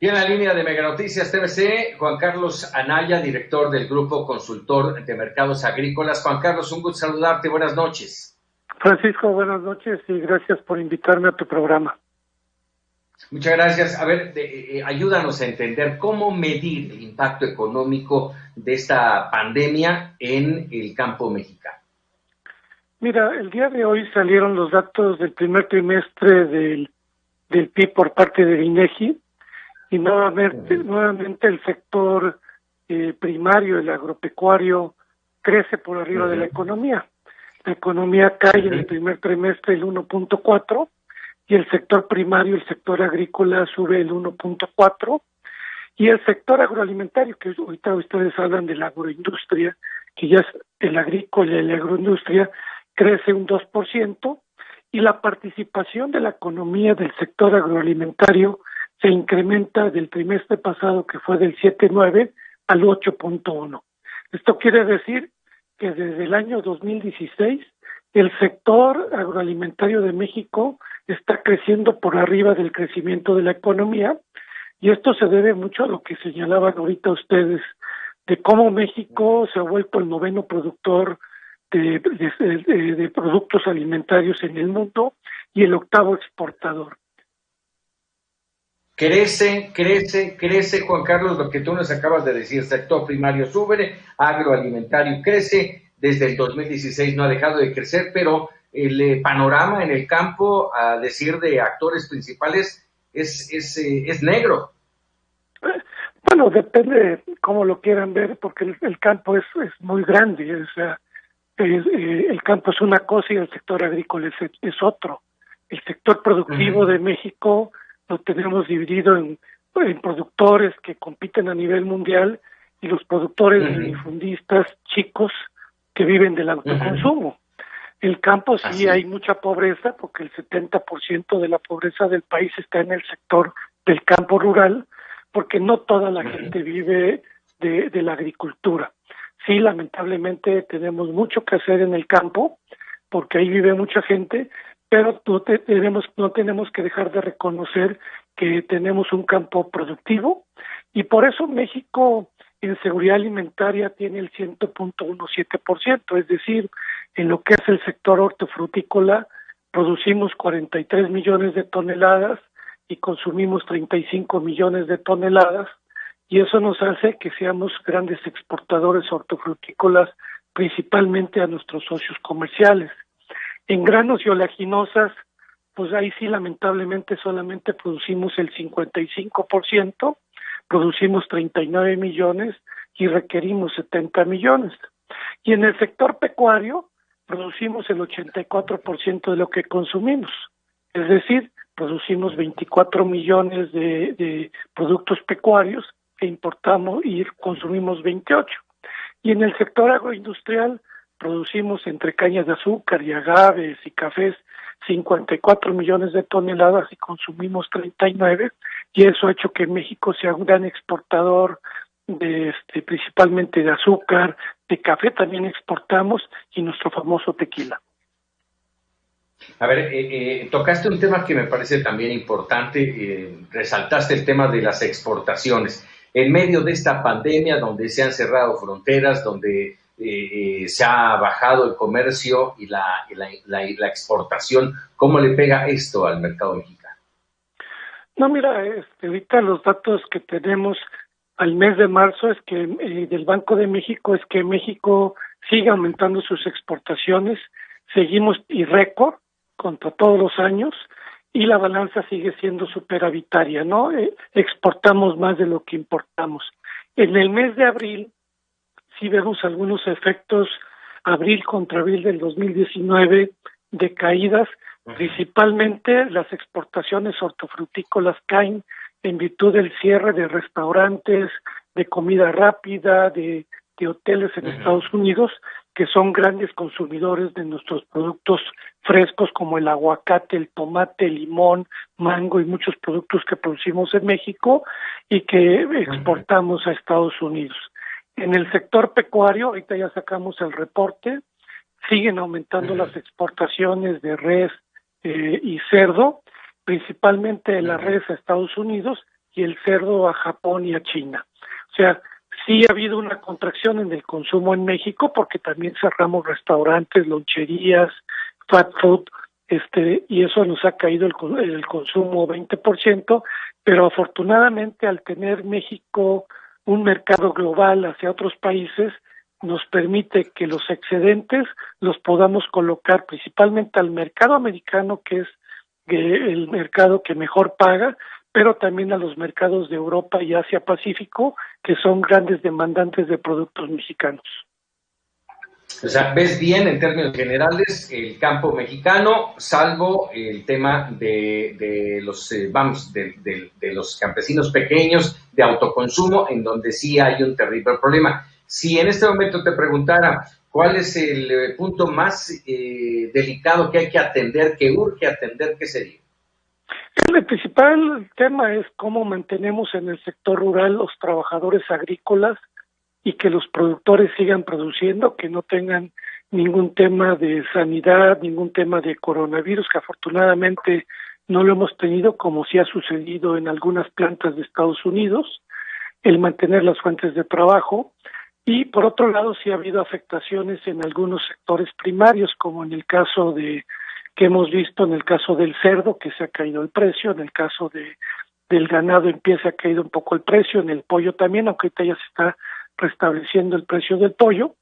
Y en la línea de Mega Noticias TVC, Juan Carlos Anaya, director del Grupo Consultor de Mercados Agrícolas. Juan Carlos, un gusto saludarte. Buenas noches. Francisco, buenas noches y gracias por invitarme a tu programa. Muchas gracias. A ver, ayúdanos a entender cómo medir el impacto económico de esta pandemia en el campo mexicano. Mira, el día de hoy salieron los datos del primer trimestre del PIB por parte del INEGI y nuevamente el sector primario, el agropecuario, crece por arriba de la economía. La economía cae en el primer trimestre el 1.4 y el sector primario, el sector agrícola, sube el 1.4 y el sector agroalimentario, que ahorita ustedes hablan de la agroindustria, que ya es el agrícola y la agroindustria, crece un 2% y la participación de la economía del sector agroalimentario se incrementa del trimestre pasado, que fue del 7.9 al 8.1. Esto quiere decir que desde el año 2016 el sector agroalimentario de México está creciendo por arriba del crecimiento de la economía y esto se debe mucho a lo que señalaban ahorita ustedes de cómo México se ha vuelto el noveno productor de productos alimentarios en el mundo y el octavo exportador. Crece, Juan Carlos, lo que tú nos acabas de decir, sector primario sube, agroalimentario crece, desde el 2016 no ha dejado de crecer, pero el panorama en el campo, a decir de actores principales, es negro. Bueno, depende cómo lo quieran ver, porque el campo es muy grande, o sea, el campo es una cosa y el sector agrícola es otro. El sector productivo de México lo tenemos dividido en productores que compiten a nivel mundial y los productores minifundistas chicos que viven del autoconsumo. El campo sí hay mucha pobreza porque el 70% de la pobreza del país está en el sector del campo rural, porque no toda la gente vive de la agricultura. Sí, lamentablemente tenemos mucho que hacer en el campo, porque ahí vive mucha gente, pero no tenemos que dejar de reconocer que tenemos un campo productivo, y por eso México en seguridad alimentaria tiene el 100.17%, es decir, en lo que es el sector hortofrutícola, producimos 43 millones de toneladas y consumimos 35 millones de toneladas, y eso nos hace que seamos grandes exportadores hortofrutícolas, principalmente a nuestros socios comerciales. En granos y oleaginosas, pues ahí sí lamentablemente solamente producimos el 55%, producimos 39 millones y requerimos 70 millones. Y en el sector pecuario producimos el 84% de lo que consumimos, es decir, producimos 24 millones de productos pecuarios que importamos y consumimos 28. Y en el sector agroindustrial producimos entre cañas de azúcar y agaves y cafés 54 millones de toneladas y consumimos 39, y eso ha hecho que México sea un gran exportador principalmente de azúcar, de café también exportamos, y nuestro famoso tequila. A ver, tocaste un tema que me parece también importante, resaltaste el tema de las exportaciones. En medio de esta pandemia, donde se han cerrado fronteras, donde se ha bajado el comercio y la exportación, ¿cómo le pega esto al mercado mexicano? No, mira, ahorita los datos que tenemos al mes de marzo es que del Banco de México es que México sigue aumentando sus exportaciones, seguimos y récord contra todos los años, y la balanza sigue siendo superavitaria, ¿no? Exportamos más de lo que importamos. En el mes de abril sí vemos algunos efectos, abril contra abril del 2019, de caídas, principalmente las exportaciones hortofrutícolas caen en virtud del cierre de restaurantes, de comida rápida, de hoteles en Estados Unidos, que son grandes consumidores de nuestros productos frescos como el aguacate, el tomate, el limón, mango y muchos productos que producimos en México y que exportamos a Estados Unidos. En el sector pecuario, ahorita ya sacamos el reporte, siguen aumentando las exportaciones de res y cerdo, principalmente de la res a Estados Unidos, y el cerdo a Japón y a China. O sea, sí ha habido una contracción en el consumo en México porque también cerramos restaurantes, loncherías, fast food, y eso nos ha caído el consumo 20%, pero afortunadamente al tener México un mercado global hacia otros países, nos permite que los excedentes los podamos colocar principalmente al mercado americano, que es el mercado que mejor paga, pero también a los mercados de Europa y Asia Pacífico, que son grandes demandantes de productos mexicanos. O sea, ves bien en términos generales el campo mexicano, salvo el tema de los, de los campesinos pequeños de autoconsumo, en donde sí hay un terrible problema. Si en este momento te preguntara cuál es el punto más delicado que hay que atender, que urge atender, ¿qué sería? El principal tema es cómo mantenemos en el sector rural los trabajadores agrícolas y que los productores sigan produciendo, que no tengan ningún tema de sanidad, ningún tema de coronavirus, que afortunadamente no lo hemos tenido como sí ha sucedido en algunas plantas de Estados Unidos, el mantener las fuentes de trabajo, y por otro lado sí ha habido afectaciones en algunos sectores primarios, como en el caso que hemos visto en el caso del cerdo, que se ha caído el precio, en el caso del ganado empieza a caído un poco el precio, en el pollo también, aunque ahorita ya se está restableciendo el precio del pollo,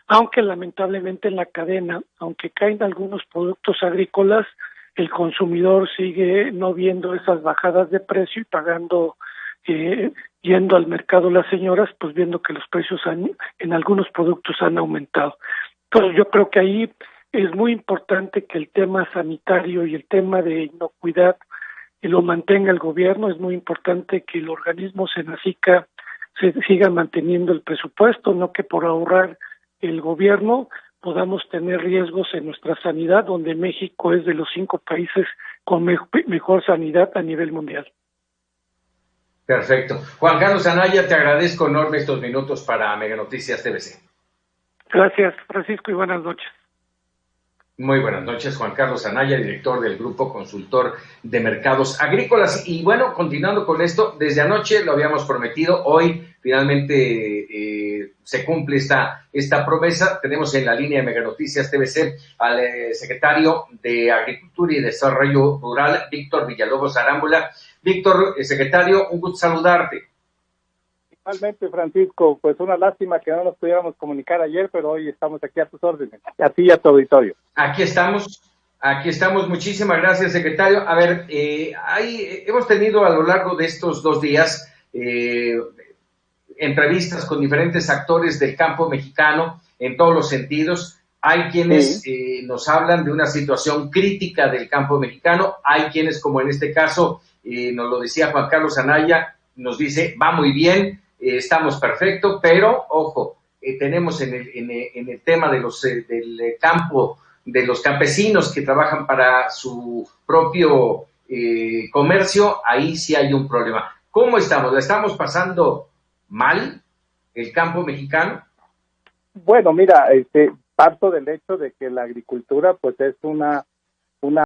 aunque lamentablemente en la cadena, aunque caen algunos productos agrícolas, el consumidor sigue no viendo esas bajadas de precio y pagando, yendo al mercado las señoras, pues viendo que los precios en algunos productos han aumentado. Entonces yo creo que ahí es muy importante que el tema sanitario y el tema de inocuidad lo mantenga el gobierno, es muy importante que el organismo Senacica se siga manteniendo el presupuesto, no que por ahorrar el gobierno podamos tener riesgos en nuestra sanidad, donde México es de los 5 países con mejor sanidad a nivel mundial. Perfecto. Juan Carlos Anaya, te agradezco enorme estos minutos para Mega Noticias TVC. Gracias, Francisco, y buenas noches. Muy buenas noches, Juan Carlos Anaya, director del Grupo Consultor de Mercados Agrícolas. Y bueno, continuando con esto, desde anoche lo habíamos prometido, hoy finalmente se cumple esta promesa. Tenemos en la línea de Mega Noticias TVC al secretario de Agricultura y Desarrollo Rural, Víctor Villalobos Arámbula. Víctor, secretario, un gusto saludarte. Igualmente, Francisco, pues una lástima que no nos pudiéramos comunicar ayer, pero hoy estamos aquí a tus órdenes, a ti y a tu auditorio. Aquí estamos, muchísimas gracias, secretario. A ver, hemos tenido a lo largo de estos 2 días entrevistas con diferentes actores del campo mexicano en todos los sentidos. Hay quienes nos hablan de una situación crítica del campo mexicano, hay quienes, como en este caso, nos lo decía Juan Carlos Anaya, nos dice, va muy bien, estamos perfecto, pero, ojo, tenemos en el tema de del campo, de los campesinos que trabajan para su propio comercio, ahí sí hay un problema. ¿Cómo estamos? ¿La estamos pasando mal el campo mexicano? Bueno, mira, parto del hecho de que la agricultura pues es una